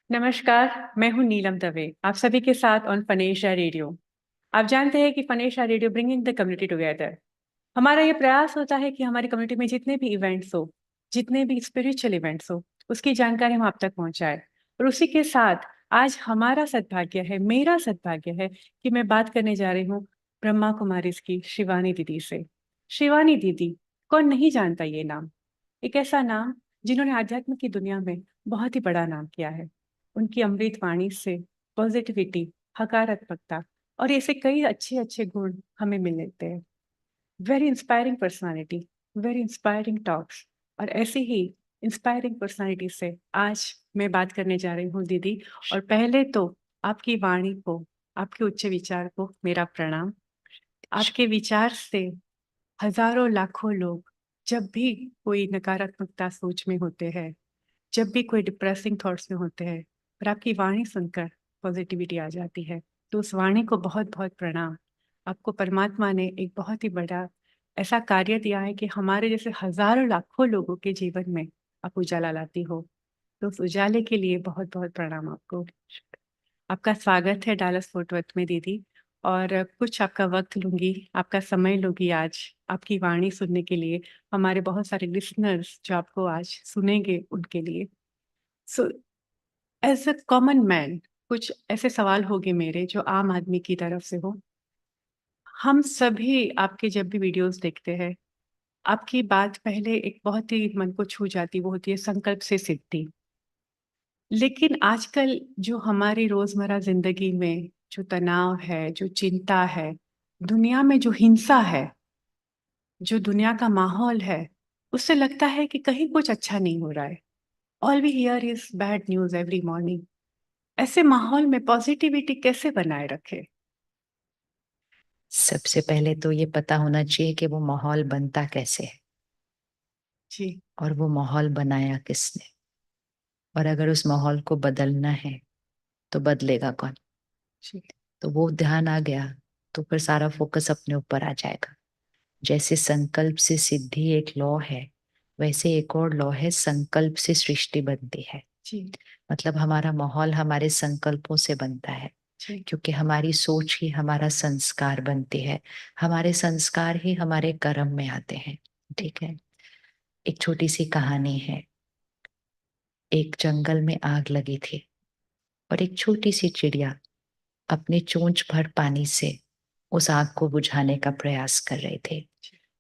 नमस्कार, मैं हूँ नीलम दवे, आप सभी के साथ ऑन फनेशिया रेडियो। आप जानते हैं कि फनेशिया radio bringing the community together. हमारा ये प्रयास होता है कि हमारी कम्युनिटी में जितने भी इवेंट्स हो, जितने भी स्पिरिचुअल इवेंट्स हो, उसकी जानकारी हम आप तक पहुंचाएं। और उसी के साथ आज हमारा सद्भाग्य है, मेरा सद्भाग्य है कि मैं बात करने जा रही हूँ ब्रह्मा कुमारीज की शिवानी दीदी से। शिवानी दीदी, कौन नहीं जानता ये नाम? एक ऐसा नाम जिन्होंने आध्यात्म की दुनिया में बहुत ही बड़ा नाम किया है। उनकी अमृत वाणी से पॉजिटिविटी, हकारात्मकता और ऐसे कई अच्छे अच्छे गुण हमें मिलते हैं। Very inspiring personality, very inspiring talks. और ऐसे ही इंस्पायरिंग पर्सनालिटी से आज मैं बात करने जा रही हूँ दीदी। और पहले तो आपकी वाणी को, आपके उच्च विचार को मेरा प्रणाम। आपके विचार से हजारों लाखों लोग जब भी कोई नकारात्मकता सोच में होते हैं, जब भी कोई डिप्रेसिंग थॉट्स में होते हैं, और आपकी वाणी सुनकर पॉजिटिविटी आ जाती है, तो उस वाणी को बहुत बहुत प्रणाम। आपको परमात्मा ने एक बहुत ही बड़ा ऐसा कार्य दिया है कि हमारे जैसे हजारों लाखों लोगों के जीवन में आप उजाला लाती हो। तो उस उजाले के लिए बहुत बहुत प्रणाम आपको। आपका स्वागत है डालस फोर्ट वर्थ में दीदी। और कुछ आपका वक्त लूंगी, आपका समय लूंगी आज आपकी वाणी सुनने के लिए, हमारे बहुत सारे लिसनर्स जो आपको आज सुनेंगे उनके लिए। So as a common man, कुछ ऐसे सवाल होंगे मेरे जो आम आदमी की तरफ से हो। हम सभी आपके जब भी वीडियोस देखते हैं, आपकी बात पहले एक बहुत ही मन को छू जाती, वो होती है संकल्प से सिद्धि। लेकिन आजकल जो हमारी रोजमर्रा जिंदगी में जो तनाव है, जो चिंता है, दुनिया में जो हिंसा है, जो दुनिया का माहौल है, उससे लगता है कि कहीं कुछ अच्छा नहीं हो रहा है। All we hear is bad news every morning. ऐसे माहौल में पॉजिटिविटी कैसे बनाए रखे? सबसे पहले तो ये पता होना चाहिए कि वो माहौल बनता कैसे है जी और वो माहौल बनाया किसने। और अगर उस माहौल को बदलना है तो बदलेगा कौन। जी तो वो ध्यान आ गया तो फिर सारा फोकस अपने ऊपर आ जाएगा। जैसे संकल्प से सिद्धि एक लॉ है, वैसे एक और लॉ है, संकल्प से सृष्टि बनती है। जी मतलब हमारा माहौल हमारे संकल्पों से बनता है, जी क्योंकि हमारी सोच ही हमारा संस्कार बनती है, हमारे संस्कार ही हमारे कर्म में आते हैं। ठीक है। एक छोटी सी कहानी है। एक जंगल में आग लगी थी और एक छोटी सी चिड़िया अपने चोंच भर पानी से उस आग को बुझाने का प्रयास कर रहे थे।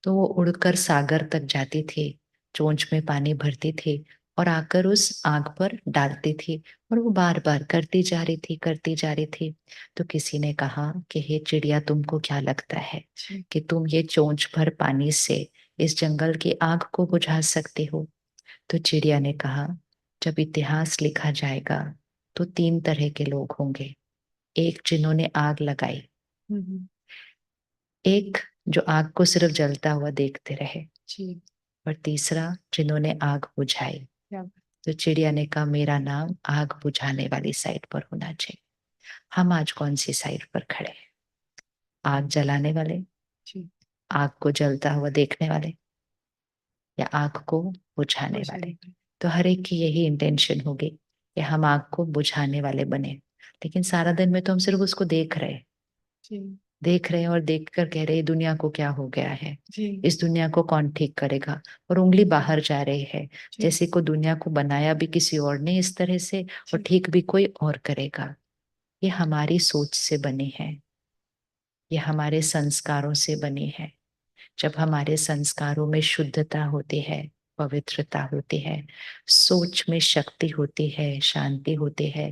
तो वो उड़कर सागर तक जाती थी, चोंच में पानी भरती थी और आकर उस आग पर डालती थी, और वो बार बार करती जा रही थी, करती जा रही थी। तो किसी ने कहा कि हे चिड़िया, तुमको क्या लगता है जी कि तुम ये चोंच भर पानी से इस जंगल की आग को बुझा सकती हो? तो चिड़िया ने कहा, जब इतिहास लिखा जाएगा तो 3 तरह के लोग होंगे। एक जिन्होंने आग लगाई, हम्म, एक जो आग को सिर्फ जलता हुआ देखते रहे, जी और तीसरा जिन्होंने आग बुझाई। क्या तो चिड़िया ने कहा, मेरा नाम आग बुझाने वाली साइड पर होना चाहिए। हम आज कौन सी साइड पर खड़े हैं? आग जलाने वाले, जी आग को जलता हुआ देखने वाले, या आग को बुझाने वाले? बुझाने का। तो हर एक की यही इंटेंशन होगी कि हम आग को बुझाने वाले बने। लेकिन सारा दिन में तो हम सिर्फ उसको जी देख रहे हैं और देखकर कह रहे हैं दुनिया को क्या हो गया है, जी इस दुनिया को कौन ठीक करेगा, और उंगली बाहर जा रही है, जी जैसे को दुनिया को बनाया भी किसी और ने इस तरह से और जी ठीक भी कोई और करेगा। ये हमारी सोच से बनी है, ये हमारे संस्कारों से बनी है। जब हमारे संस्कारों में शुद्धता होती है, पवित्रता होती है, सोच में शक्ति होती है, शांति होती है,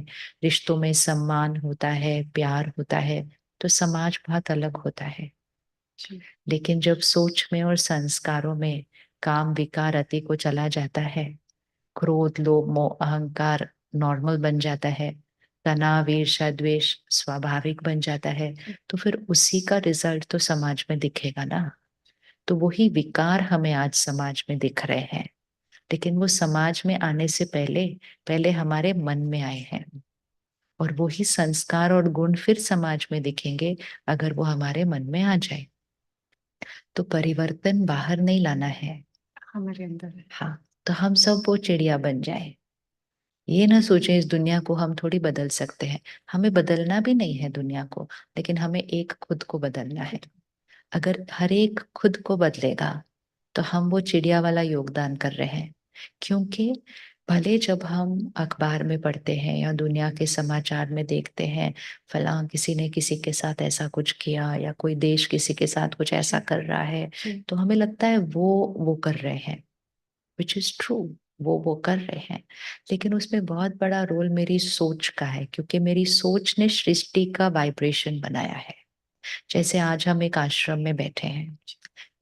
रिश्तों में सम्मान होता है, प्यार होता है, तो समाज बहुत अलग होता है। जी लेकिन जब सोच में और संस्कारों में काम विकार अति को चला जाता है, क्रोध लोभ मोह अहंकार नॉर्मल बन जाता है, तनाव ईर्ष्या द्वेष स्वाभाविक बन जाता है, तो फिर उसी का रिजल्ट तो समाज में दिखेगा ना। तो वही विकार हमें आज समाज में दिख रहे हैं, लेकिन वो समाज में आने से पहले पहले हमारे मन में आए हैं, और वही संस्कार और गुण फिर समाज में दिखेंगे अगर वो हमारे मन में आ जाए। तो परिवर्तन बाहर नहीं लाना है। हमारे अंदर है। हाँ, तो हम सब वो चिड़िया बन जाए। ये ना सोचें इस दुनिया को हम थोड़ी बदल सकते हैं, हमें बदलना भी नहीं है दुनिया को, लेकिन हमें एक खुद को बदलना है। अगर हर एक खुद को बदलेगा तो हम वो चिड़िया वाला योगदान कर रहे हैं। क्योंकि भले जब हम अखबार में पढ़ते हैं या दुनिया के समाचार में देखते हैं फलां किसी ने किसी के साथ ऐसा कुछ किया या कोई देश किसी के साथ कुछ ऐसा कर रहा है, तो हमें लगता है वो कर रहे हैं, विच इज ट्रू, वो कर रहे हैं। लेकिन उसमें बहुत बड़ा रोल मेरी सोच का है, क्योंकि मेरी सोच ने सृष्टि का वाइब्रेशन बनाया है। जैसे आज हम एक आश्रम में बैठे हैं,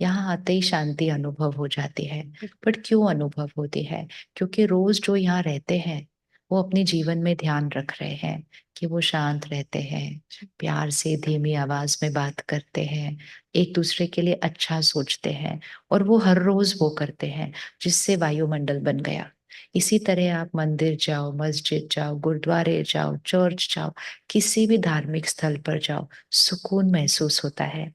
यहाँ आते ही शांति अनुभव हो जाती है। बट क्यों अनुभव होती है? क्योंकि रोज जो यहाँ रहते हैं वो अपने जीवन में ध्यान रख रहे हैं कि वो शांत रहते हैं, प्यार से धीमी आवाज में बात करते हैं, एक दूसरे के लिए अच्छा सोचते हैं, और वो हर रोज वो करते हैं, जिससे वायुमंडल बन गया। इसी तरह आप मंदिर जाओ, मस्जिद जाओ, गुरुद्वारे जाओ, चर्च जाओ, किसी भी धार्मिक स्थल पर जाओ, सुकून महसूस होता है,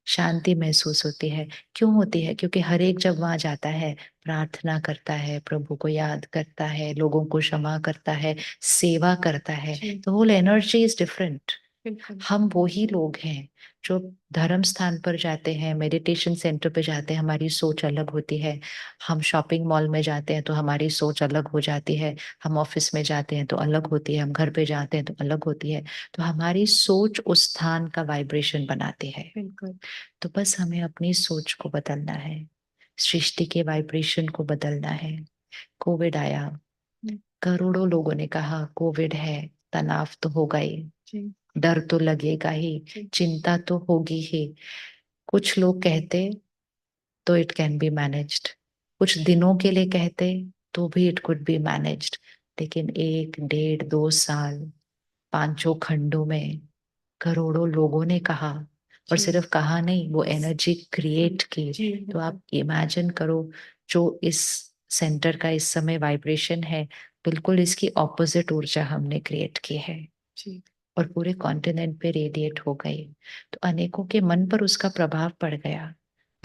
शांति महसूस होती है। क्यों होती है? क्योंकि हर एक जब वहां जाता है, प्रार्थना करता है, प्रभु को याद करता है, लोगों को क्षमा करता है, सेवा करता है, तो होल एनर्जी इज डिफरेंट। हम वो ही लोग हैं जो धर्म स्थान पर जाते हैं, मेडिटेशन सेंटर पे जाते हैं, हमारी सोच अलग होती है। हम शॉपिंग मॉल में जाते हैं तो हमारी सोच अलग हो जाती है। हम ऑफिस में जाते हैं तो अलग होती है, हम घर पे जाते हैं तो अलग होती है। तो हमारी सोच उस स्थान का वाइब्रेशन बनाती है। तो बस हमें अपनी सोच को बदलना है, सृष्टि के वाइब्रेशन को बदलना है। कोविड आया, करोड़ों लोगों ने कहा कोविड है, तनाव तो होगा ही, डर तो लगेगा ही, चिंता तो होगी ही। कुछ लोग कहते तो इट कैन बी मैनेज्ड, कुछ दिनों के लिए कहते तो भी इट कुड बी मैनेज्ड। लेकिन 1, 1.5, 2 साल, पांचों खंडों में करोड़ों लोगों ने कहा, और सिर्फ कहा नहीं, वो एनर्जी क्रिएट की। तो आप इमेजिन करो, जो इस सेंटर का इस समय वाइब्रेशन है, बिल्कुल इसकी ऑपोजिट ऊर्जा हमने क्रिएट की है, और पूरे कॉन्टिनेंट पे रेडिएट हो गई। तो अनेकों के मन पर उसका प्रभाव पड़ गया।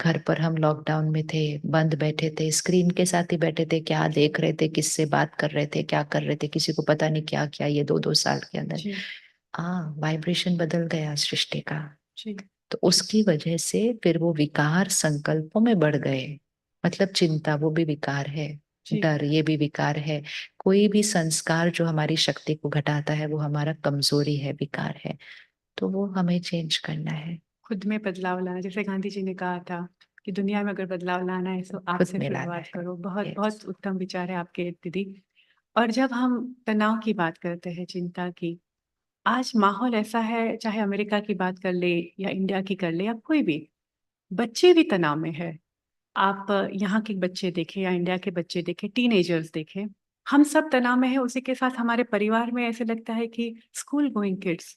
घर पर हम लॉकडाउन में थे, बंद बैठे थे, स्क्रीन के साथ ही बैठे थे, क्या देख रहे थे, किससे बात कर रहे थे, क्या कर रहे थे, किसी को पता नहीं क्या क्या ये 2-2 साल के अंदर। वाइब्रेशन बदल गया सृष्टि का। तो उसकी वजह से फिर वो विकार संकल्पों में बढ़ गए। मतलब चिंता वो भी विकार है, डर ये भी विकार है। कोई भी संस्कार जो हमारी शक्ति को घटाता है वो हमारा कमजोरी है, विकार है। तो वो हमें चेंज करना है, खुद में बदलाव लाना। जैसे गांधी जी ने कहा था कि दुनिया में अगर बदलाव लाना है तो आपसे में लाना शुरुआत है। करो। बहुत Yes. बहुत उत्तम विचार है आपके दीदी। और जब हम तनाव की बात करते हैं, चिंता की, आज माहौल ऐसा है, चाहे अमेरिका की बात कर ले या इंडिया की कर ले या कोई भी, बच्चे भी तनाव में है। आप यहाँ के बच्चे देखें या इंडिया के बच्चे देखें, टीनेजर्स देखें, हम सब तनाव में है। उसी के साथ हमारे परिवार में ऐसे लगता है कि स्कूल गोइंग किड्स,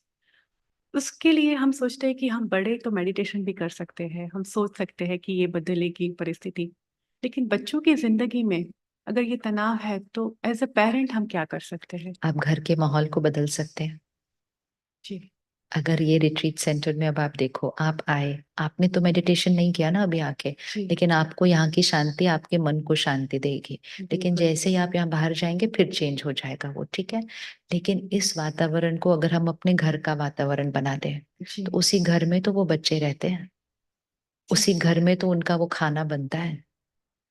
उसके लिए हम सोचते हैं कि हम बड़े तो मेडिटेशन भी कर सकते हैं, हम सोच सकते हैं कि ये बदलेगी परिस्थिति। लेकिन बच्चों की जिंदगी में अगर ये तनाव है तो एज अ पेरेंट हम क्या कर सकते हैं? आप घर के माहौल को बदल सकते हैं। जी अगर ये रिट्रीट सेंटर में अब आप देखो, आप आए, आपने तो मेडिटेशन नहीं किया ना अभी आके, लेकिन आपको यहाँ की शांति आपके मन को शांति देगी। लेकिन जैसे ही आप यहाँ बाहर जाएंगे फिर चेंज हो जाएगा वो, ठीक है। लेकिन इस वातावरण को अगर हम अपने घर का वातावरण बना दें, तो उसी घर में तो वो बच्चे रहते हैं, उसी घर में तो उनका वो खाना बनता है,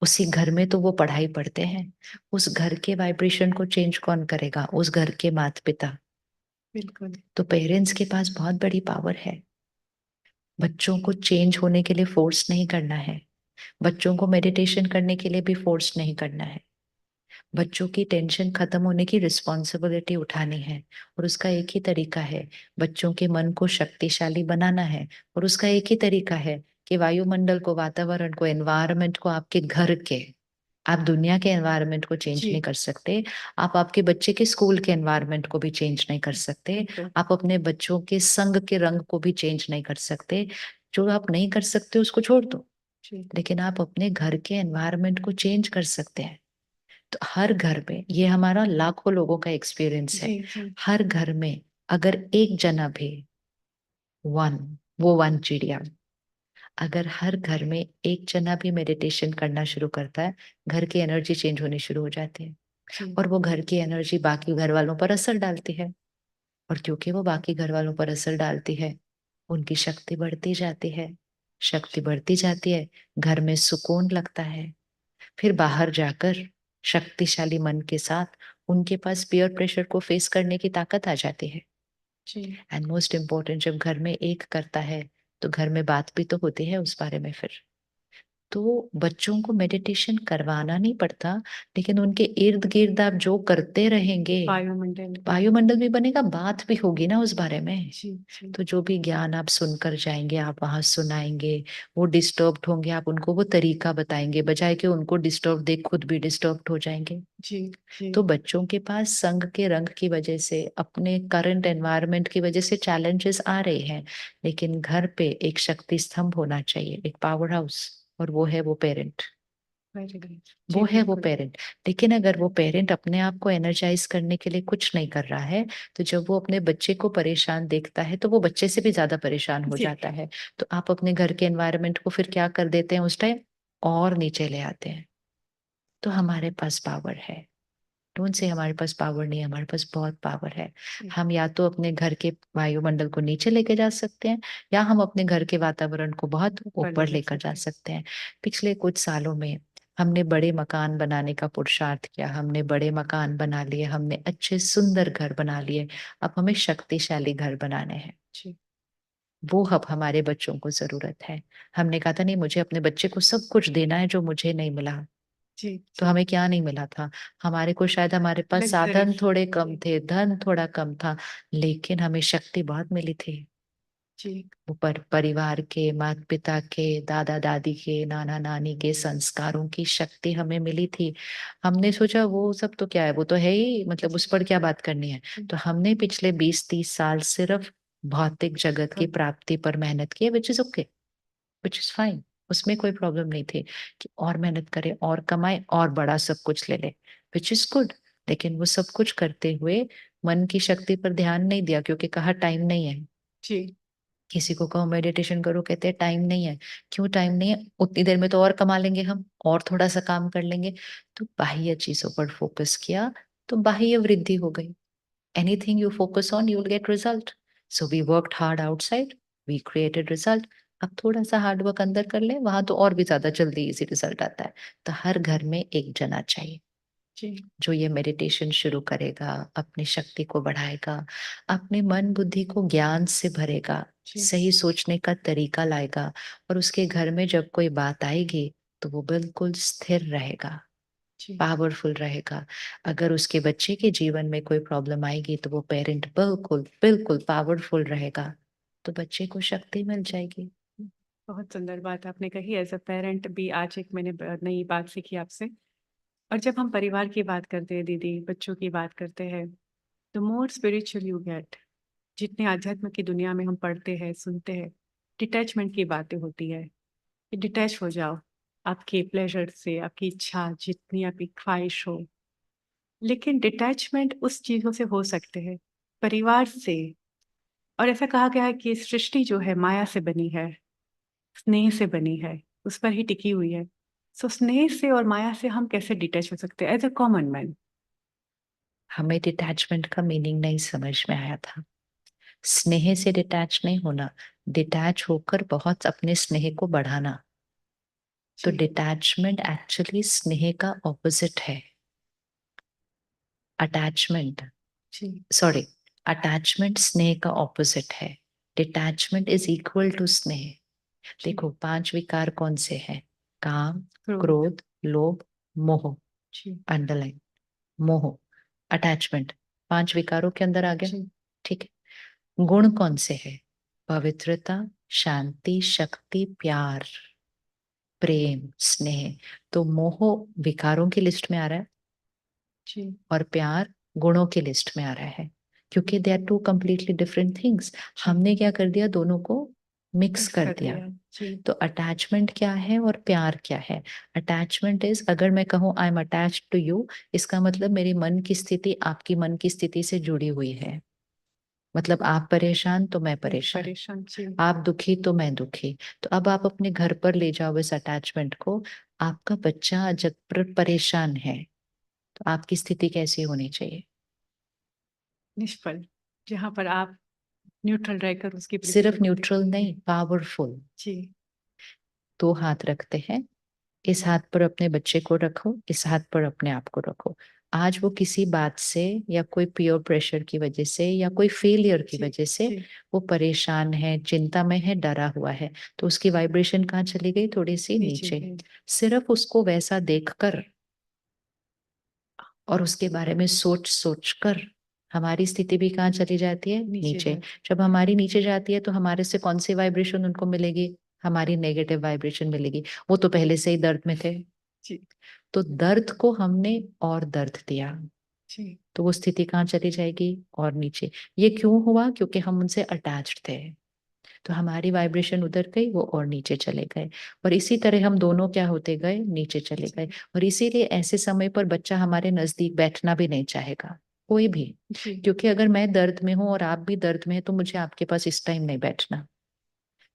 उसी घर में तो वो पढ़ाई पढ़ते हैं। उस घर के वाइब्रेशन को चेंज कौन करेगा? उस घर के माता पिता। बिल्कुल। तो पेरेंट्स के पास बहुत बड़ी पावर है। बच्चों को चेंज होने के लिए फोर्स नहीं करना है, बच्चों को मेडिटेशन करने के लिए भी फोर्स नहीं करना है। बच्चों की टेंशन खत्म होने की रिस्पॉन्सिबिलिटी उठानी है, और उसका एक ही तरीका है, बच्चों के मन को शक्तिशाली बनाना है। और उसका एक ही तरीका है कि वायुमंडल को, वातावरण को, एनवायरनमेंट को, आपके घर के, आप दुनिया के एनवायरनमेंट को चेंज नहीं कर सकते, आप आपके बच्चे के स्कूल के एनवायरनमेंट को भी चेंज नहीं कर सकते, आप अपने बच्चों के संग के रंग को भी चेंज नहीं कर सकते। जो आप नहीं कर सकते उसको छोड़ दो, लेकिन आप अपने घर के एनवायरनमेंट को चेंज कर सकते हैं। तो हर घर में, ये हमारा लाखों लोगों का एक्सपीरियंस है, हर घर में अगर एक जना भी, वन, वो वन चिड़िया अगर हर घर में एक जना भी मेडिटेशन करना शुरू करता है, घर की एनर्जी चेंज होनी शुरू हो जाती है जी और वो घर की एनर्जी बाकी घर वालों पर असर डालती है। और क्योंकि वो बाकी घर वालों पर असर डालती है, उनकी शक्ति बढ़ती जाती है। शक्ति बढ़ती जाती है, घर में सुकून लगता है। फिर बाहर जाकर शक्तिशाली मन के साथ उनके पास पीयर प्रेशर को फेस करने की ताकत आ जाती है। जी एंड मोस्ट इम्पोर्टेंट, जब घर में एक करता है तो घर में बात भी तो होती है उस बारे में। फिर तो बच्चों को मेडिटेशन करवाना नहीं पड़ता, लेकिन उनके इर्द गिर्द आप जो करते रहेंगे, वायुमंडल। वायुमंडल भी बनेगा, बात भी होगी ना उस बारे में। जी जी तो जो भी ज्ञान आप सुनकर जाएंगे, आप वहां सुनाएंगे, वो डिस्टर्ब्ड होंगे, आप उनको वो तरीका बताएंगे, बजाय कि उनको डिस्टर्ब देख खुद भी डिस्टर्ब्ड हो जाएंगे। जी जी तो बच्चों के पास संग के रंग की वजह से, अपने करंट एनवायरनमेंट की वजह से चैलेंजेस आ रहे हैं, लेकिन घर पे एक शक्ति स्तंभ होना चाहिए, एक पावर हाउस, और वो है वो पेरेंट। Very good. वो जी है वो बिल्कुल। पेरेंट। लेकिन अगर वो पेरेंट अपने आप को एनर्जाइज करने के लिए कुछ नहीं कर रहा है, तो जब वो अपने बच्चे को परेशान देखता है तो वो बच्चे से भी ज्यादा परेशान हो जी जाता है। तो आप अपने घर के एनवायरनमेंट को फिर क्या कर देते हैं उस टाइम, और नीचे ले आते हैं। तो हमारे पास पावर है। डोंट से हमारे पास पावर नहीं है, हमारे पास बहुत पावर है। जी हम या तो अपने घर के वायुमंडल को नीचे लेके जा सकते हैं, या हम अपने घर के वातावरण को बहुत ऊपर ले ऊपर जा लेकर जा सकते हैं। सकते हैं। पिछले कुछ सालों में हमने बड़े मकान बनाने का पुरुषार्थ किया, हमने बड़े मकान बना लिए, हमने अच्छे सुंदर घर बना लिए। अब हमें शक्तिशाली घर बनाने हैं। जी वो अब हमारे बच्चों को जरूरत है। हमने कहा था नहीं, मुझे अपने बच्चे को सब कुछ देना है जो मुझे नहीं मिला। जी तो जी। हमें क्या नहीं मिला था? हमारे को शायद हमारे पास साधन लग्जरीज। थोड़े कम जी थे, धन थोड़ा कम था, लेकिन हमें शक्ति बहुत मिली थी। जी वो परिवार के, माता पिता के, दादा दादी के, नाना नानी के संस्कारों की शक्ति हमें मिली थी। हमने सोचा वो सब तो क्या है, वो तो है ही, मतलब जी उस पर क्या बात करनी है। जी। तो हमने पिछले 20-30 साल सिर्फ भौतिक जगत की तो प्राप्ति पर मेहनत की है, which is okay, which is fine. उसमें कोई प्रॉब्लम नहीं थी कि और मेहनत करे और कमाए और बड़ा सब कुछ ले ले, विच इज गुड। लेकिन वो सब कुछ करते हुए मन की शक्ति पर ध्यान नहीं दिया, क्योंकि कहा टाइम नहीं है। जी किसी को कहो मेडिटेशन करो, कहते हैं टाइम नहीं है। क्यों टाइम नहीं है? उतनी देर में तो और कमा लेंगे हम, और थोड़ा सा काम कर लेंगे। तो बाह्य चीजों पर फोकस किया तो बाह्य वृद्धि हो गई। Anything you focus on, you will get result. So we worked hard outside, we created result. अब थोड़ा सा हार्ड वर्क अंदर कर ले, वहां तो और भी ज्यादा जल्दी इजी रिजल्ट आता है। तो हर घर में एक जना चाहिए जी जो ये मेडिटेशन शुरू करेगा, अपनी शक्ति को बढ़ाएगा, अपने मन बुद्धि को ज्ञान से भरेगा, जी सही सोचने का तरीका लाएगा, और उसके घर में जब कोई बात आएगी तो वो बिल्कुल स्थिर रहेगा, जी पावरफुल रहेगा। अगर उसके बच्चे के जीवन में कोई प्रॉब्लम आएगी तो वो पेरेंट बिल्कुल बिल्कुल पावरफुल रहेगा, तो बच्चे को शक्ति मिल जाएगी। बहुत सुंदर बात आपने कही। एज अ पेरेंट भी आज एक मैंने नई बात सीखी आपसे। और जब हम परिवार की बात करते हैं दीदी, बच्चों की बात करते हैं, the more spiritual you get, जितने आध्यात्म की दुनिया में हम पढ़ते हैं सुनते हैं, डिटैचमेंट की बातें होती है कि डिटैच हो जाओ आपके प्लेजर से, आपकी इच्छा जितनी आपकी ख्वाहिश हो। लेकिन डिटैचमेंट उस चीज़ों से हो सकते हैं, परिवार से। और ऐसा कहा गया है कि सृष्टि जो है माया से बनी है, स्नेह से बनी है, उस पर ही टिकी हुई है। सो स्नेह से और माया से हम कैसे डिटैच हो सकते हैं एज अ कॉमन मैन? हमें डिटैचमेंट का मीनिंग नहीं समझ में आया था। स्नेह से डिटैच नहीं होना, डिटैच होकर बहुत अपने स्नेह को बढ़ाना। तो जी डिटैचमेंट एक्चुअली स्नेह का ऑपोजिट है। अटैचमेंट, जी सॉरी, अटैचमेंट स्नेह का ऑपोजिट है। डिटैचमेंट इज इक्वल टू स्नेह। जी। देखो, 5 विकार कौन से हैं? काम, क्रोध। क्रोध, लोभ, मोह। जी अंडरलाइन, मोह, अटैचमेंट, 5 विकारों के अंदर आ गया। जी ठीक है। गुण कौन से है? पवित्रता, शांति, शक्ति, प्यार, प्रेम, स्नेह। तो मोह विकारों की लिस्ट में आ रहा है, जी। और प्यार गुणों की लिस्ट में आ रहा है, क्योंकि they are two completely different things. जी हमने क्या कर दिया, दोनों को मिक्स मिक्स कर कर दिया। दिया। जी तो अटैचमेंट क्या है और प्यार क्या है? अटैचमेंट इज, अगर मैं कहूँ I am attached to you, इसका मतलब मेरी मन की स्थिति आपकी मन की स्थिति से जुड़ी हुई है। मतलब आप परेशान तो मैं परेशान परेशान, जी। आप दुखी तो मैं दुखी। तो अब आप अपने घर पर ले जाओ इस अटैचमेंट को। आपका बच्चा जब परेशान है तो आपकी स्थिति कैसी होनी चाहिए? निष्फल, जहाँ पर आप न्यूट्रल रहकर उसकी सिर्फ परिस्थिति को न्यूट्रल देखेंगे। नहीं, पावरफुल। जी। 2 हाथ रखते हैं, इस हाथ पर अपने बच्चे को रखो, इस हाथ पर अपने आप को रखो। आज वो किसी बात से या कोई पीयर प्रेशर की वजह से या कोई फेलियर की जी, वजह से जी, वो परेशान है, चिंता में है, डरा हुआ है, तो उसकी वाइब्रेशन कहाँ चली गई? थोड़ी सी नीचे नीचे। गए। सिर्फ उसको वैसा देखकर और उसके बारे में सोच सोच कर हमारी स्थिति भी कहाँ चली जाती है? नीचे नीचे। जाते। जब हमारी नीचे जाती है तो हमारे से कौन सी वाइब्रेशन उनको मिलेगी? हमारी नेगेटिव वाइब्रेशन मिलेगी। वो तो पहले से ही दर्द में थे। जी, तो दर्द को हमने और दर्द दिया, जी, तो वो स्थिति कहाँ चली जाएगी? और नीचे। ये क्यों हुआ? क्योंकि हम उनसे अटैच्ड थे, तो हमारी वाइब्रेशन उधर गई, वो और नीचे चले गए। और इसी तरह हम दोनों क्या होते गए? नीचे चले गए। और इसीलिए ऐसे समय पर बच्चा हमारे नजदीक बैठना भी नहीं चाहेगा, कोई भी। जी, क्योंकि अगर मैं दर्द में हूं और आप भी दर्द में हैं तो मुझे आपके पास इस टाइम नहीं बैठना,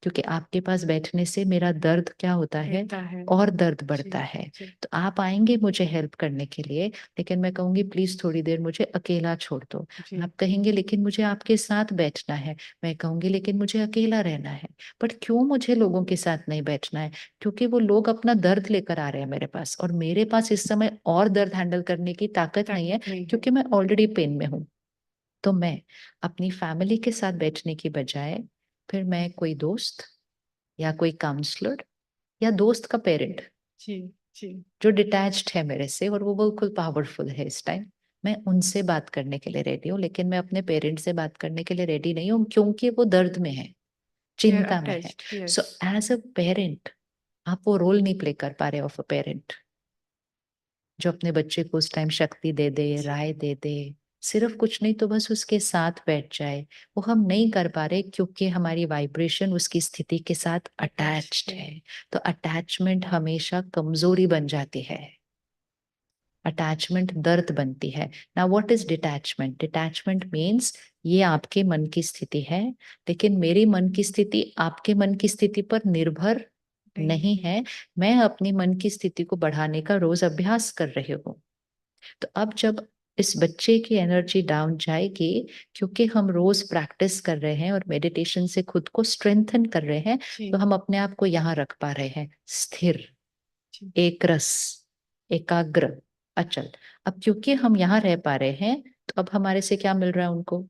क्योंकि आपके पास बैठने से मेरा दर्द क्या होता है? रहता है। और दर्द जी, बढ़ता है। जी, तो आप आएंगे मुझे हेल्प करने के लिए, लेकिन मैं कहूंगी प्लीज थोड़ी देर मुझे अकेला छोड़ दो। जी, आप कहेंगे लेकिन मुझे आपके साथ बैठना है। मैं कहूंगी लेकिन मुझे अकेला रहना है। बट क्यों मुझे लोगों के साथ नहीं बैठना है? क्योंकि वो लोग अपना दर्द लेकर आ रहे हैं मेरे पास, और मेरे पास इस समय और दर्द हैंडल करने की ताकत नहीं है, ताकत नहीं है। क्योंकि मैं ऑलरेडी पेन में हूँ। तो मैं अपनी फैमिली के साथ बैठने की बजाय फिर मैं कोई दोस्त या कोई काउंसलर या दोस्त का पेरेंट जी, जी, जो डिटैच्ड है मेरे से और वो बिल्कुल पावरफुल है इस टाइम, मैं उनसे बात करने के लिए रेडी हूँ। लेकिन मैं अपने पेरेंट से बात करने के लिए रेडी नहीं हूँ, क्योंकि वो दर्द में है, दे आर चिंता में है। Attached, so yes. As a parent आप वो रोल नहीं प्ले कर पा रहे ऑफ अ पेरेंट, जो अपने बच्चे को उस टाइम शक्ति दे दे, जी, राय दे दे, सिर्फ कुछ नहीं तो बस उसके साथ बैठ जाए। वो हम नहीं कर पा रहे क्योंकि हमारी वाइब्रेशन उसकी स्थिति के साथ अटैच्ड अटैच्ड है। है। तो अटैचमेंट हमेशा कमजोरी बन जाती है। अटैचमेंट दर्द बनती है। Now what is detachment? Detachment means ये आपके मन की स्थिति है, लेकिन मेरी मन की स्थिति आपके मन की स्थिति पर निर्भर नहीं, नहीं है। मैं अपनी मन की स्थिति को बढ़ाने का रोज अभ्यास कर रही हूँ। तो अब जब इस बच्चे की एनर्जी डाउन जाएगी, क्योंकि हम रोज प्रैक्टिस कर रहे हैं और मेडिटेशन से खुद को स्ट्रेंथन कर रहे हैं, तो जी, हम अपने आप को यहाँ रख पा रहे हैं, स्थिर, जी, एक रस, एकाग्र, अचल। अब क्योंकि हम यहाँ रह पा रहे हैं, तो अब हमारे से क्या मिल रहा है उनको?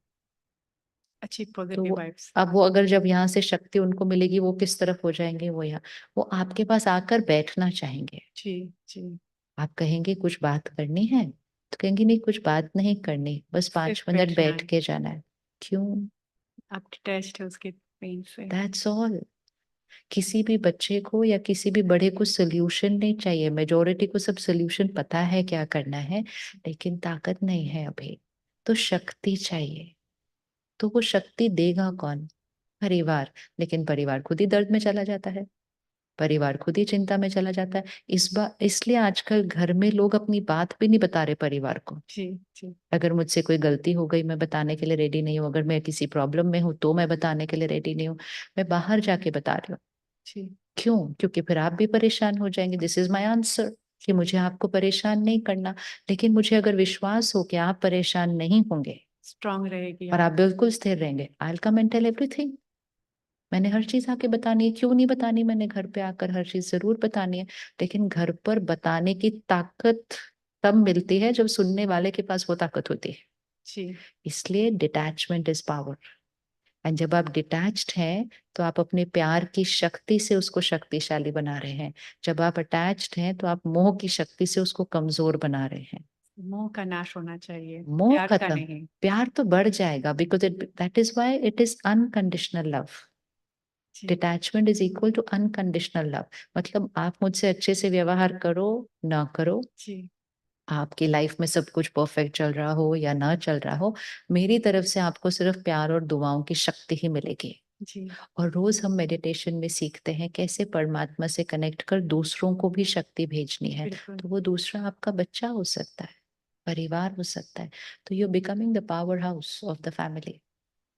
अच्छी तो पॉजिटिव वाइब्स। अब वो अगर जब यहाँ से शक्ति उनको मिलेगी, वो किस तरफ हो जाएंगे? वो यहाँ, वो आपके पास आकर बैठना चाहेंगे। जी, जी, आप कहेंगे कुछ बात करनी है, तो कहेंगे नहीं कुछ बात नहीं करनी, बस सिर्फ 5 मिनट बैठना बैठ है। के जाना है। क्यों? आप डिटैच्ड है उसके पेन से। That's all. किसी भी बच्चे को या किसी भी बड़े को सोल्यूशन नहीं चाहिए। मेजोरिटी को सब सोल्यूशन पता है क्या करना है, लेकिन ताकत नहीं है अभी, तो शक्ति चाहिए। तो वो शक्ति देगा कौन? परिवार। लेकिन परिवार खुद ही दर्द में चला जाता है, परिवार खुद ही चिंता में चला जाता है। इस बार इसलिए आजकल घर में लोग अपनी बात भी नहीं बता रहे परिवार को। जी, जी, अगर मुझसे कोई गलती हो गई, मैं बताने के लिए रेडी नहीं हूँ। अगर मैं किसी प्रॉब्लम में हूँ तो मैं बताने के लिए रेडी नहीं हूँ। मैं बाहर जाके बता रही हूँ। जी, क्यों? क्योंकि फिर आप भी परेशान हो जाएंगे। दिस इज माई आंसर, कि मुझे आपको परेशान नहीं करना। लेकिन मुझे अगर विश्वास हो कि आप परेशान नहीं होंगे स्ट्रांग रहेगी और आप। आप बिल्कुल स्थिर रहेंगे, I will come and tell everything. मैंने हर चीज आके बतानी है, क्यों नहीं बतानी? मैंने घर पे आकर हर चीज जरूर बतानी है। लेकिन घर पर बताने की ताकत तब मिलती है जब सुनने वाले के पास वो ताकत होती है। जी, इसलिए डिटैचमेंट इज पावर। एंड जब आप डिटैच्ड हैं, तो आप अपने प्यार की शक्ति से उसको शक्तिशाली बना रहे हैं। जब आप अटैच्ड हैं, तो आप मोह की शक्ति से उसको कमजोर बना रहे हैं। मोह का नाश होना चाहिए, मोह प्यार का खत्म, नहीं। प्यार तो बढ़ जाएगा, because it that is why it is unconditional love. जी, detachment is equal to unconditional love. मतलब आप मुझसे अच्छे से व्यवहार करो ना करो, जी, आपकी लाइफ में सब कुछ परफेक्ट चल रहा हो या ना चल रहा हो, मेरी तरफ से आपको सिर्फ प्यार और दुआओं की शक्ति ही मिलेगी। जी, और रोज हम मेडिटेशन में सीखते हैं कैसे परमात्मा से कनेक्ट कर दूसरों को भी शक्ति भेजनी है। बिल्कुल। तो वो दूसरा आपका बच्चा हो सकता है, परिवार हो सकता है। तो you becoming the powerhouse of the family.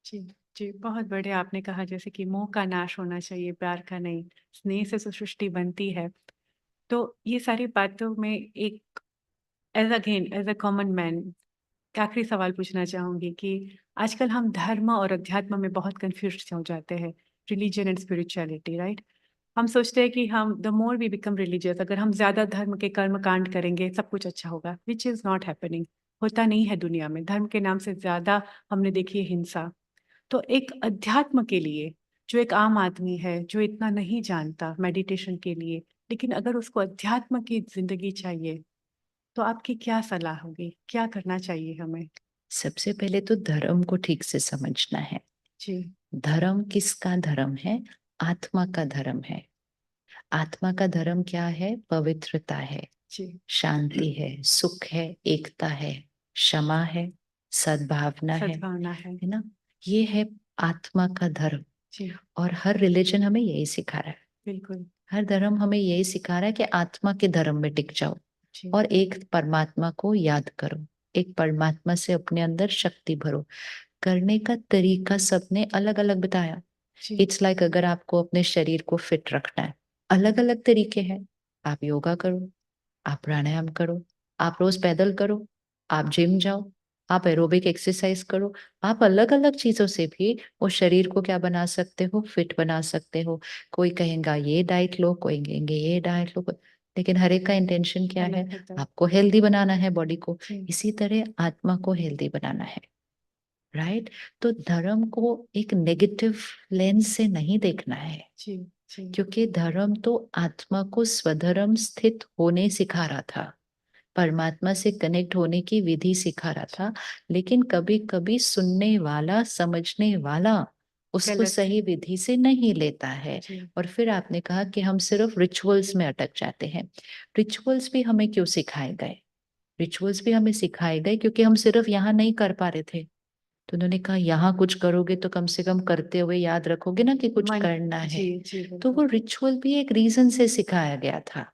जी, जी, बहुत बढ़िया आपने कहा जैसे कि मोह का नाश होना चाहिए, प्यार का नहीं, स्नेह से तो सृष्टि बनती है। तो ये सारी बातों में एक एज़ अ कॉमन मैन एक आखिरी सवाल पूछना चाहूँगी कि आजकल हम धर्म और अध्यात्म में बहुत कन्फ्यूज़्ड हो जाते हैं, रिलिजन एंड स्पिरिचुअलिटी, राइट? हम सोचते हैं कि हम the more we become religious, अगर हम ज़्यादा धर्म के कर्म कांड करेंगे, सब कुछ अच्छा होगा, व्हिच इज़ नॉट हैपनिंग। होता नहीं है दुनिया में, धर्म के नाम से ज़्यादा हमने देखी है हिंसा। तो एक अध्यात्म के लिए, जो एक आम आदमी है, जो इतना नहीं जानता मेडिटेशन के लिए, लेकिन अगर उसको अध्यात्म की ज़िंदगी चाहिए, तो आपकी क्या सलाह होगी? क्या करना चाहिए हमें? सबसे पहले तो धर्म को ठीक से समझना है। जी, धर्म किसका धर्म है? आत्मा का धर्म है। आत्मा का धर्म क्या है? पवित्रता है, जी, शांति है, सुख है, एकता है, क्षमा है, सद्भावना सद्भावना है। है ना? ये है आत्मा का धर्म। जी, और हर रिलीजन हमें यही सिखा रहा है। बिल्कुल। हर धर्म हमें यही सिखा रहा है कि आत्मा के धर्म में टिक जाओ जी, और एक परमात्मा को याद करो, एक परमात्मा से अपने अंदर शक्ति भरो। करने का तरीका सबने अलग अलग बताया। जी, इट्स लाइक अगर आपको अपने शरीर को फिट रखना है, अलग अलग तरीके हैं। आप योगा करो, आप प्राणायाम करो, आप रोज पैदल करो, आप जिम जाओ, आप एरोबिक एक्सरसाइज करो। आप अलग अलग चीजों से भी वो शरीर को क्या बना सकते हो? फिट बना सकते हो। कोई कहेगा ये डाइट लो, कोई कहेंगे ये डाइट लो, लेकिन हर एक का इंटेंशन क्या है? अलग होता है। आपको हेल्दी बनाना है बॉडी को। जी, इसी तरह आत्मा को हेल्दी बनाना है, राइट? तो धर्म को एक नेगेटिव लेंस से नहीं देखना है, जी, जी, क्योंकि धर्म तो आत्मा को स्वधर्म स्थित होने सिखा रहा था, परमात्मा से कनेक्ट होने की विधि सिखा रहा जी, था। लेकिन कभी कभी सुनने वाला, समझने वाला उसको गलत। सही विधि से नहीं लेता है। जी, और फिर आपने कहा कि हम सिर्फ रिचुअल्स में अटक जाते हैं। रिचुअल्स भी हमें क्यों सिखाए गए? रिचुअल्स भी हमें सिखाए गए क्योंकि हम सिर्फ यहाँ नहीं कर पा रहे थे। तो उन्होंने कहा यहाँ कुछ करोगे तो कम से कम करते हुए याद रखोगे ना कि कुछ मन करना है। जी, जी, तो बिल्कुल। वो रिचुअल भी एक रीजन से सिखाया गया था।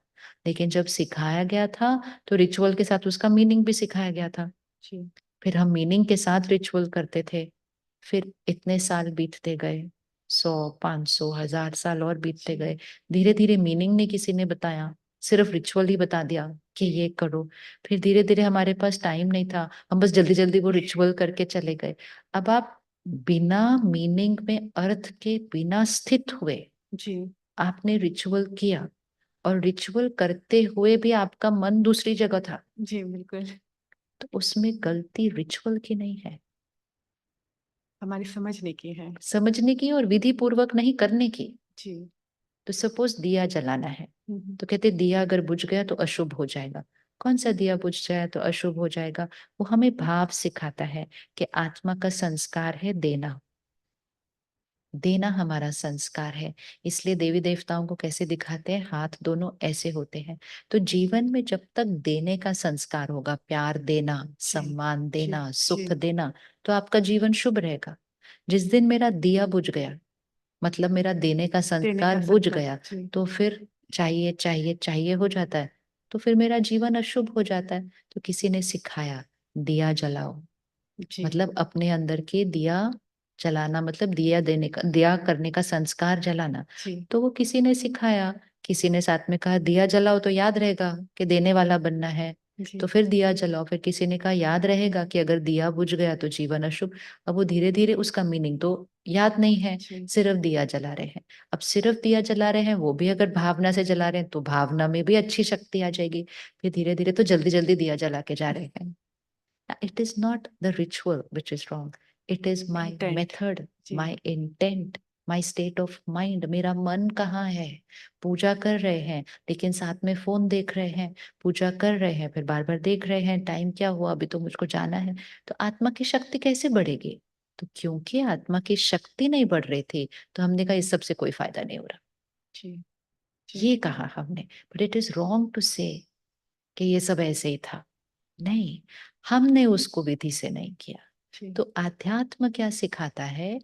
लेकिन जब सिखाया गया था तो रिचुअल के साथ उसका मीनिंग भी सिखाया गया था। जी, फिर हम मीनिंग के साथ रिचुअल करते थे। फिर इतने साल बीतते गए, 100, 500, 1000 साल और बीतते जी, गए। धीरे धीरे मीनिंग नहीं किसी ने बताया, सिर्फ रिचुअल ही बता दिया कि जी, ये करो। फिर धीरे धीरे हमारे पास टाइम नहीं था, हम बस जल्दी जल्दी वो रिचुअल करके चले गए। अब आप बिना मीनिंग में, अर्थ के बिना स्थित हुए जी, आपने रिचुअल किया, और रिचुअल करते हुए भी आपका मन दूसरी जगह था, जी, बिल्कुल। तो उसमें गलती रिचुअल की नहीं है, हमारी समझने की है। समझने की और विधि पूर्वक नहीं करने की। जी, तो सपोज दिया जलाना है, हुँ, हुँ। तो कहते दिया अगर बुझ गया तो अशुभ हो जाएगा। कौन सा दिया बुझ जाए तो अशुभ हो जाएगा? वो हमें भाव सिखाता है कि आत्मा का संस्कार है देना। देना हमारा संस्कार है। इसलिए देवी देवताओं को कैसे दिखाते हैं? हाथ दोनों ऐसे होते हैं। तो जीवन में जब तक देने का संस्कार होगा, प्यार देना, जी, सम्मान जी, देना, जी, सुख देना, तो आपका जीवन शुभ रहेगा। जिस दिन मेरा दिया बुझ गया, मतलब मेरा देने का देने संस्कार का बुझ संस्कार। गया, जी, तो फिर चाहिए चाहिए चाहिए हो जाता है, तो फिर मेरा जीवन अशुभ हो जाता है। तो किसी ने सिखाया दिया जलाओ, जी, मतलब अपने अंदर के दिया जलाना, मतलब दिया देने का, दिया करने का संस्कार जलाना। जी, तो वो किसी ने सिखाया, किसी ने साथ में कहा दिया जलाओ तो याद रहेगा कि देने वाला बनना है, तो जी, फिर दिया जलाओ। फिर किसी ने कहा याद रहेगा कि अगर दिया बुझ गया तो जीवन अशुभ। अब वो धीरे धीरे उसका मीनिंग तो याद नहीं है, जी, सिर्फ दिया जला रहे हैं। अब सिर्फ दिया जला रहे हैं, वो भी अगर भावना से जला रहे हैं तो भावना में भी अच्छी शक्ति आ जाएगी। फिर धीरे धीरे तो जल्दी जल्दी दिया जला के जा रहे हैं। It is not the ritual which is wrong. It is my intent. method, जी, my intent, my state of mind. मेरा मन कहाँ है? पूजा कर रहे हैं लेकिन साथ में फोन देख रहे हैं, पूजा कर रहे हैं फिर बार बार देख रहे हैं टाइम क्या हुआ, अभी तो मुझको जाना है। तो आत्मा की शक्ति कैसे बढ़ेगी? तो क्योंकि आत्मा की शक्ति नहीं बढ़ रही थी, तो हमने कहा इस सब से कोई फायदा नहीं हो रहा। जी, जी, ये कहा हमने। But it is wrong to say कि ये सब ऐसे ही था। नहीं, हमने उसको विधि से नहीं किया। जी, तो आध्यात्म क्या सिखाता है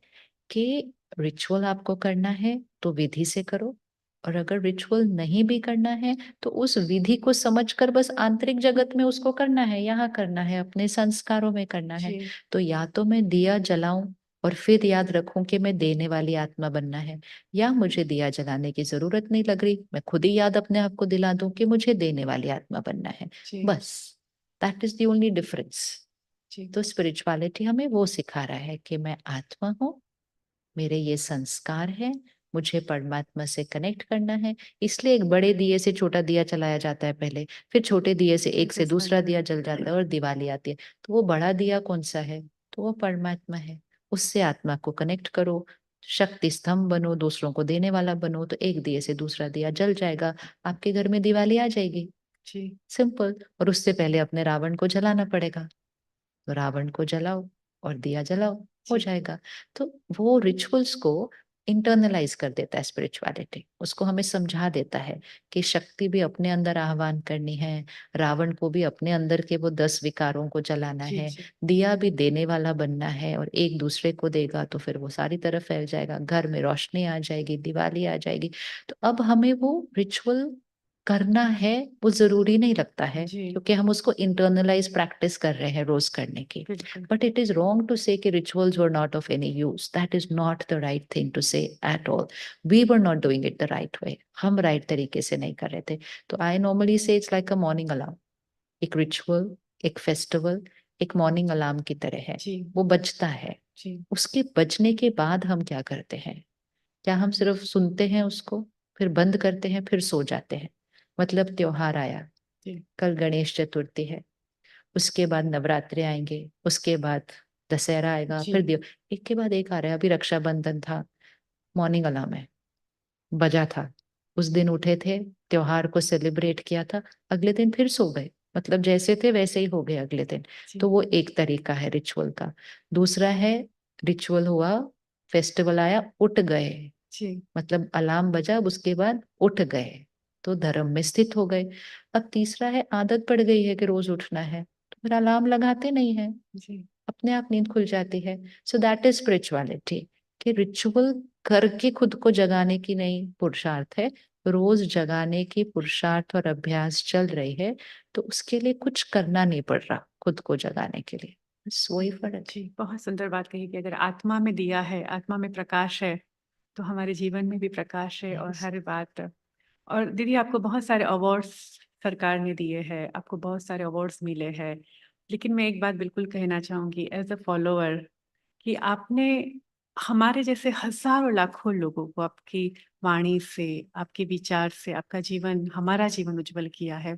कि रिचुअल आपको करना है तो विधि से करो, और अगर रिचुअल नहीं भी करना है तो उस विधि को समझकर बस आंतरिक जगत में उसको करना है, यहाँ करना है, अपने संस्कारों में करना है। जी, तो या तो मैं दिया जलाऊं और फिर याद रखूं कि मैं देने वाली आत्मा बनना है, या मुझे दिया जलाने की जरूरत नहीं लग रही, मैं खुद ही याद अपने आप को दिला दूं कि मुझे देने वाली आत्मा बनना है। जी बस that is the only difference. जी तो स्पिरिचुअलिटी हमें वो सिखा रहा है कि मैं आत्मा हूँ, मेरे ये संस्कार है, मुझे परमात्मा से कनेक्ट करना है। इसलिए एक बड़े दिए से छोटा दिया चलाया जाता है पहले, फिर छोटे दिए से एक से दूसरा दिया जल जाता है और दिवाली आती है। तो वो बड़ा दिया कौन सा है? तो वो परमात्मा है। उससे आत्मा को कनेक्ट करो, शक्ति स्तंभ बनो, दूसरों को देने वाला बनो, तो एक दिए से दूसरा दिया जल जाएगा, आपके घर में दिवाली आ जाएगी। जी सिंपल। और उससे पहले अपने रावण को जलाना पड़ेगा, तो रावण को जलाओ और दिया जलाओ, हो जी जाएगा। तो वो रिचुअल्स को इंटरनलाइज कर देता है स्पिरिचुअलिटी, उसको हमें समझा देता है कि शक्ति भी अपने अंदर आह्वान करनी है, रावण को भी अपने अंदर के वो 10 विकारों को जलाना जी है, जी दिया भी देने वाला बनना है, और एक दूसरे को देगा तो फिर वो सारी तरफ फैल जाएगा, घर में रोशनी आ जाएगी, दिवाली आ जाएगी। तो अब हमें वो रिचुअल करना है, वो जरूरी नहीं लगता है, जी क्योंकि हम उसको इंटरनलाइज प्रैक्टिस कर रहे हैं रोज करने की। बिल्कुल But it is wrong to say कि rituals were not of any use. That is not the right thing to say at all. We were not doing it the right way. हम right तरीके से नहीं कर रहे थे। तो I normally say it's like a morning alarm. एक ritual, एक festival, एक morning alarm की तरह है। जी वो बजता है। जी उसके बजने के बाद हम क्या करते हैं? क्या हम सिर्फ सुनते हैं उसको, फिर बंद करते हैं, फिर सो जाते हैं? मतलब त्योहार आया, जी कल गणेश चतुर्थी है, उसके बाद नवरात्रे आएंगे, उसके बाद दशहरा आएगा, जी फिर दिव एक के बाद एक आ रहा है। अभी रक्षाबंधन था, मॉर्निंग अलार्म है, बजा था, उस दिन उठे थे, त्योहार को सेलिब्रेट किया था, अगले दिन फिर सो गए, मतलब जैसे थे वैसे ही हो गए अगले दिन। तो जी वो एक तरीका है रिचुअल का। दूसरा है, रिचुअल हुआ, फेस्टिवल आया, उठ गए, जी मतलब अलार्म बजा, अब उसके बाद उठ गए, तो धर्म में स्थित हो गए। अब तीसरा है, आदत पड़ गई है कि रोज उठना है, तो फिर अलार्म लगाते नहीं है, जी अपने आप नींद खुल जाती है। सो दैट इज स्पिरिचुअलिटी, कि रिचुअल करके खुद को जगाने की नहीं पुरुषार्थ है, रोज जगाने की पुरुषार्थ और अभ्यास चल रही है, तो उसके लिए कुछ करना नहीं पड़ रहा खुद को जगाने के लिए। बस वही फर्क है। जी बहुत सुंदर बात कही कि अगर आत्मा में दिया है, आत्मा में प्रकाश है, तो हमारे जीवन में भी प्रकाश है और Yes. हर बात। और दीदी आपको बहुत सारे अवार्ड्स सरकार ने दिए हैं, आपको बहुत सारे अवार्ड्स मिले हैं, लेकिन मैं एक बात बिल्कुल कहना चाहूँगी एज अ फॉलोअर कि आपने हमारे जैसे हज़ारों लाखों लोगों को आपकी वाणी से, आपके विचार से, आपका जीवन, हमारा जीवन उज्जवल किया है।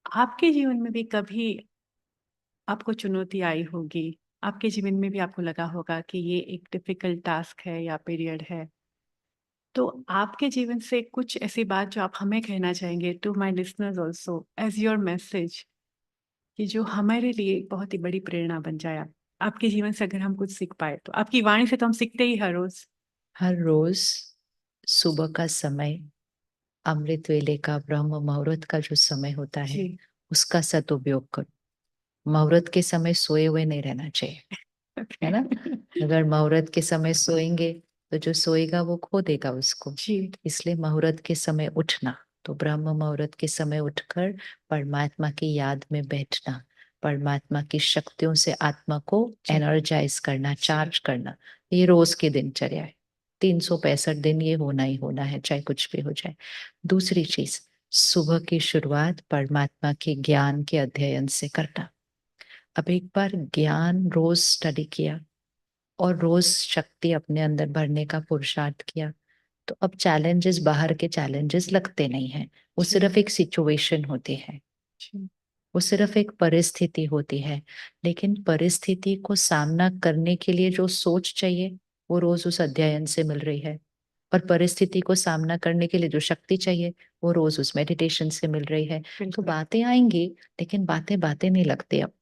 आपके जीवन में भी कभी आपको चुनौती आई होगी, आपके जीवन में भी आपको लगा होगा कि ये एक डिफ़िकल्ट टास्क है या पीरियड है। तो आपके जीवन से कुछ ऐसी बात जो आप हमें कहना चाहेंगे to my listeners also as your message कि जो हमारे लिए एक बहुत ही बड़ी प्रेरणा बन जाए। आपके जीवन से अगर हम कुछ सीख पाए, तो आपकी वाणी से तो हम सीखते ही हर रोज़। हर रोज सुबह का समय, अमृत वेले का, ब्रह्म मुहूर्त का जो समय होता है, जी, उसका सदुपयोग करो। मुहूर्त के समय सोए हुए नहीं रहना चाहिए, है ओके। ना? अगर मुहूर्त के समय सोएंगे तो जो सोएगा वो खो देगा उसको। जी, इसलिए मुहूर्त के समय उठना, तो ब्रह्म मुहूर्त के समय उठकर परमात्मा की याद में बैठना, परमात्मा की शक्तियों से आत्मा को जी, एनर्जाइज करना, जी, चार्ज करना, ये रोज की दिनचर्या है। 365 दिन ये होना ही होना है, चाहे कुछ भी हो जाए। दूसरी चीज, सुबह की शुरुआत परमात्मा के ज्ञान के अध्ययन से करना। अब एक बार ज्ञान रोज स्टडी किया और रोज शक्ति अपने अंदर भरने का पुरुषार्थ किया, तो अब चैलेंजेस, बाहर के चैलेंजेस लगते नहीं हैं। वो जी, सिर्फ एक सिचुएशन होती है, जी, वो सिर्फ एक परिस्थिति होती है। लेकिन परिस्थिति को सामना करने के लिए जो सोच चाहिए, वो रोज उस अध्ययन से मिल रही है। और परिस्थिति को सामना करने के लिए जो शक्ति चाहिए, वो रोज उस मेडिटेशन से मिल रही है। तो बिल्कुल। बातें आएंगी, लेकिन बातें बातें नहीं लगती। अब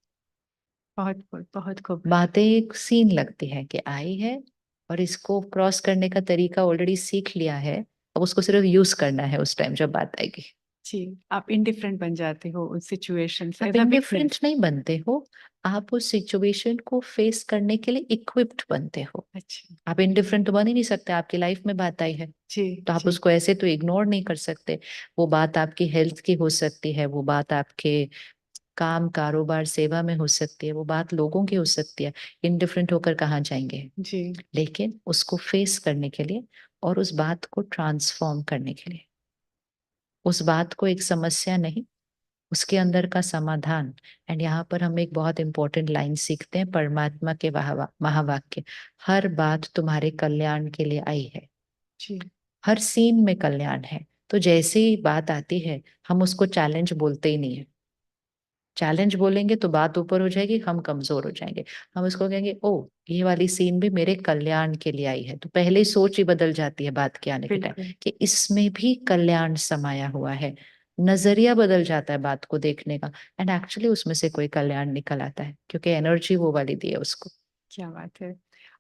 बहुत खूब, बहुत खूब। बातें एक सीन लगती है कि आई है, और इसको क्रॉस करने का तरीका ऑलरेडी सीख लिया है, अब उसको सिर्फ यूज करना है उस टाइम जब बात आएगी। जी, आप इंडिफरेंट बन जाते हो उस सिचुएशन से आप एज़ अ इंडिफरेंट विटनेस। नहीं बनते हो, आप उस सिचुएशन को फेस करने के लिए इक्विप्ड बनते हो। अच्छा, आप इंडिफरेंट तो बन ही नहीं सकते, आपकी लाइफ में बात आई है, जी, तो आप जी, उसको ऐसे तो इग्नोर नहीं कर सकते। वो बात आपकी हेल्थ की हो सकती है, वो बात आपके काम, कारोबार, सेवा में हो सकती है, वो बात लोगों की हो सकती है, इंडिफरेंट होकर कहाँ जाएँगे? जी, लेकिन उसको फेस करने के लिए और उस बात को ट्रांसफ़ॉर्म करने के लिए, उस बात को एक समस्या नहीं, उसके अंदर का समाधान। एंड यहाँ पर हम एक बहुत इम्पोर्टेंट लाइन सीखते हैं परमात्मा के महावाक्य, हर बात तुम्हारे कल्याण के लिए आई है, जी, हर सीन में कल्याण है। तो जैसे ही बात आती है, हम उसको चैलेंज बोलते ही नहीं है। चैलेंज बोलेंगे तो बात ऊपर हो जाएगी, हम कमज़ोर हो जाएँगे। हम उसको कहेंगे, ओह! ये वाली सीन भी मेरे कल्याण के लिए आई है। तो पहले ही सोच ही बदल जाती है बात के आने के टाइम बिल्कुल। कि इसमें भी कल्याण समाया हुआ है। नज़रिया बदल जाता है बात को देखने का एंड एक्चुअली उसमें से कोई कल्याण निकल आता है क्योंकि एनर्जी वो वाली दी है उसको। क्या बात है!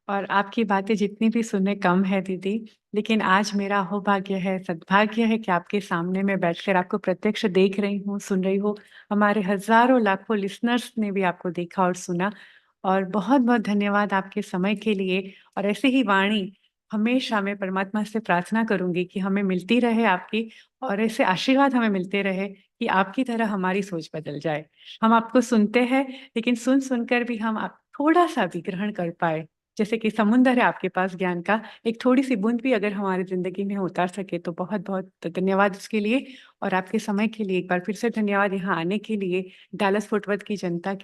और आपकी बातें जितनी भी सुने कम है दीदी, लेकिन आज मेरा अहोभाग्य है, सद्भाग्य है कि आपके सामने मैं बैठकर आपको प्रत्यक्ष देख रही हूँ, सुन रही हूँ। हमारे हज़ारों लाखों लिसनर्स ने भी आपको देखा और सुना और बहुत-बहुत धन्यवाद आपके समय के लिए और ऐसे ही वाणी हमेशा मैं परमात्मा से प्रार्थना करूँगी कि हमें मिलती रहे आपकी और ऐसे आशीर्वाद हमें मिलते रहे कि आपकी तरह हमारी सोच बदल जाए। हम आपको सुनते हैं, लेकिन सुन-सुन कर भी हम आप थोड़ा-सा भी ग्रहण कर पाएँ। जैसे कि समुंदर है आपके पास ज्ञान का, एक थोड़ी-सी बूँद भी अगर हमारी ज़िंदगी में उतार सके तो बहुत-बहुत धन्यवाद उसके लिए और आपके समय के लिए एक बार फिर से धन्यवाद यहाँ आने के लिए, डैलस फ़ोर्ट वर्थ की जनता के